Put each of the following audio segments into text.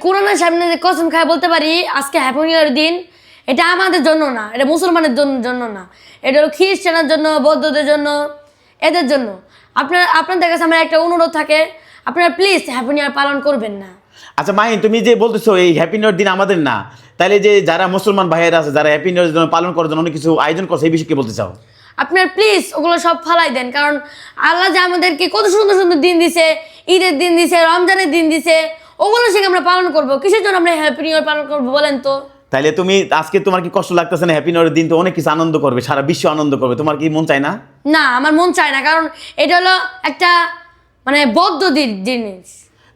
কোরআনের সামনে যে কসম খায় বলতে পারি আজকে হ্যাপি নিউ ইয়ার দিন, এটা আমাদের জন্য না, এটা মুসলমানের জন্য না, এটা হলো খ্রিস্টানের জন্য, বৌদ্ধদের জন্য, এদের জন্য। আপনাদের কাছে আমার একটা অনুরোধ থাকে, আপনারা প্লিজ হ্যাপি নিউ ইয়ার পালন করবেন না। আচ্ছা মাহিন, তুমি যে বলতেছো এই হ্যাপি নিউ ইয়ার দিন আমাদের না, তাহলে যে যারা মুসলমান ভাইয়েরা আছে যারা হ্যাপি নিউ ইয়ার জন্য পালন করার জন্য অনেক কিছু আয়োজন করছে, এই বিষয়ে কি বলতে চাও? আপনার প্লিজ ওগুলো সব ফালাই দেন, কারণ আল্লাহ যে আমাদেরকে কত সুন্দর সুন্দর দিন দিছে, ঈদের দিন দিছে, রমজানের দিন দিছে, ওগুলো সে আমরা পালন করবো। কিসের জন্য আমরা হ্যাপি নিউ ইয়ার পালন করবো বলেন তো? তাইলে তুমি আজকে তোমার কি কষ্ট লাগতেছে না? হ্যাপি নিউ ইয়ার দিন তো অনেক কিছু আনন্দ করবে, সারা বিশ্ব আনন্দ করবে, তোমার কি মন চায় না? না, আমার মন চায় না, কারণ এটা হলো একটা মানে বৌদ্ধ জিনিস,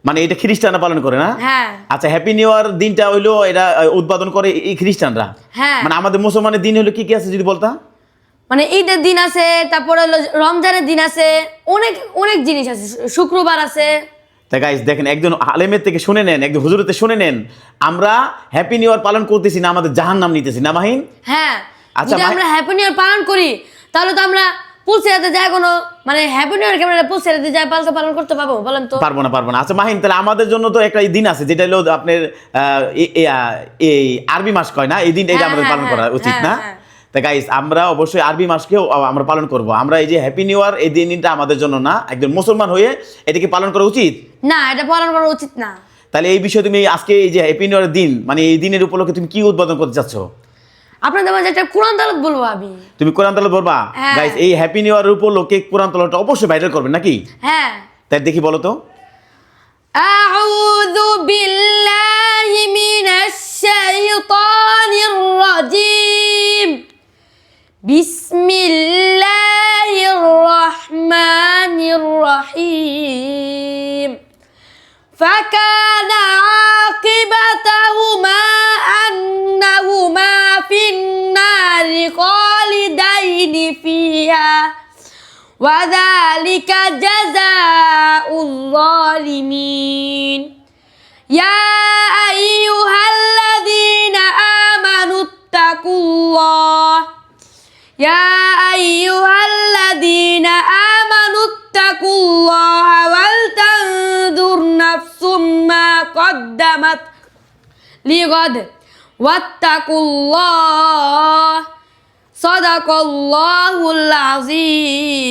মানে এটা খ্রিস্টানরা পালন করে না? হ্যাঁ। আচ্ছা হ্যাপি নিউ ইয়ার দিনটা হইলো এটা উদ্বোধন করে এই খ্রিস্টানরা, হ্যাঁ। মানে আমাদের মুসলমানের দিন হলো কি কি আছে যদি বলতা? মানে ঈদের দিন আছে, তারপরে হলো রমজানের দিন আছে, অনেক অনেক জিনিস আছে, শুক্রবার আছে। তা গাইস দেখেন, একজন আলেমের থেকে শুনে নেন, একজন হুজুরের থেকে শুনে নেন, আমরা হ্যাপি নিউ ইয়ার পালন করতেছি না, আমাদের জাহান্নাম নিতেছি না মাহিন? হ্যাঁ। আচ্ছা, যদি আমরা হ্যাপি নিউ ইয়ার পালন করি তাহলে তো আমরা পুলসিরাতে যাই কোনো মানে হ্যাপি নিউ ইয়ার আমরা পুলসিরাতে যাই পালন করতে পারবো বলেন তো? পারবো না। আচ্ছা মাহিন, তাহলে আমাদের জন্য তো একটা দিন আছে যেটা হলো আপনার এই আরবি মাস কয় না, এই দিনটা এটা আমাদের পালন করা উচিত না? তা গাইস আমরা অবশ্যই আরবি মাসকেও আমরা পালন করব। আমরা এই যে হ্যাপি নিউ ইয়ার এই দিনটা আমাদের জন্য না, একজন মুসলমান হয়ে এটাকে পালন করা উচিত না, এটা পালন করা উচিত না। তাহলে এই বিষয়ে তুমি আজকে এই যে হ্যাপি নিউ ইয়ার দিন মানে এই দিনের উপলক্ষে তুমি কি উদ্বোধন করতে চাচ্ছ? আপনাদের মাঝে একটা কোরআন তেলাওয়াত বলবো আমি। তুমি কোরআন তেলাওয়াত বলবা? হ্যাঁ। গাইস এই হ্যাপি নিউ ইয়ার উপলক্ষে কোরআন তেলাওয়াতটা অবশ্যই ভাইরাল করবেন নাকি? হ্যাঁ। তাই দেখি বলো তো। আউযু বিল্লাহি মিনাশ শাইতানির রাজিম। বিসমিল্লাহির রহমানির রহিম। فكان عاقبتهما أنهما في النار خالدين فيها وذلك جزاء الظالمين يا أيها الذين آمنوا اتقوا الله يا أيها الذين آمنوا اتقوا الله ولتنظر نفس ما قدمت لغد واتقوا الله صدق الله العظيم।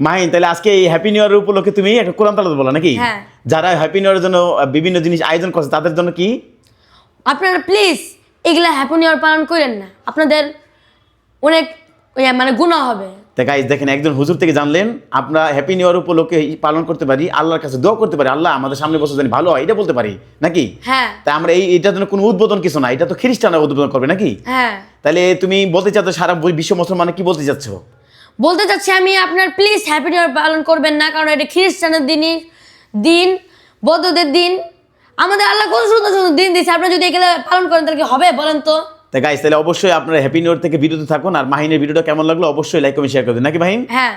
মাহিন তাহলে আজকে এই হ্যাপি নিউ ইয়ার উপলক্ষে তুমি একটা কোরআন তেলাওয়াত বলো নাকি? হ্যাঁ। যারা হ্যাপি নিউ ইয়ারের জন্য বিভিন্ন জিনিস আয়োজন করছে তাদের জন্য কি? আপনারা প্লিজ এগুলা হ্যাপি নিউ ইয়ার পালন করেন না, আপনাদের অনেক মানে গুনাহ হবে। তা গাইস দেখেন, একজন হুজুর থেকে জানলেন আমরা হ্যাপি নিউ ইয়ার উপলক্ষে পালন করতে পারি, আল্লাহর কাছে দোয়া করতে পারি, আল্লাহ আমাদের সামনে বছর জানি ভালো হয়, এটা বলতে পারি নাকি? হ্যাঁ। তাই আমরা এটার জন্য কোনো উদ্বোধন কিছু না, এটা তো খ্রিস্টানরা উদ্বোধন করবে নাকি? হ্যাঁ। তাহলে তুমি বলতে চাচ্ছ সারা বিশ্ব মুসলমান কি বলতে চাচ্ছ? বলতে চাচ্ছি আমি আপনার প্লিজ হ্যাপি নিউ ইয়ার পালন করবেন না, কারণ এটা খ্রিস্টানের দিন, বৌদ্ধদের দিন, আমাদের আল্লাহ কত সুন্দর সুন্দর দিন দিচ্ছে, আপনারা যদি এগুলো পালন করেন তাহলে কি হবে বলেন তো? তাই গাইস তাহলে অবশ্যই আপনারা হ্যাপি নিউ ইয়ার থেকে বিরত থাকুন। আর মাহিনের ভিডিওটা কেমন লাগলো অবশ্যই লাইক কমেন্ট শেয়ার করে দিন নাকি মাহিন? হ্যাঁ।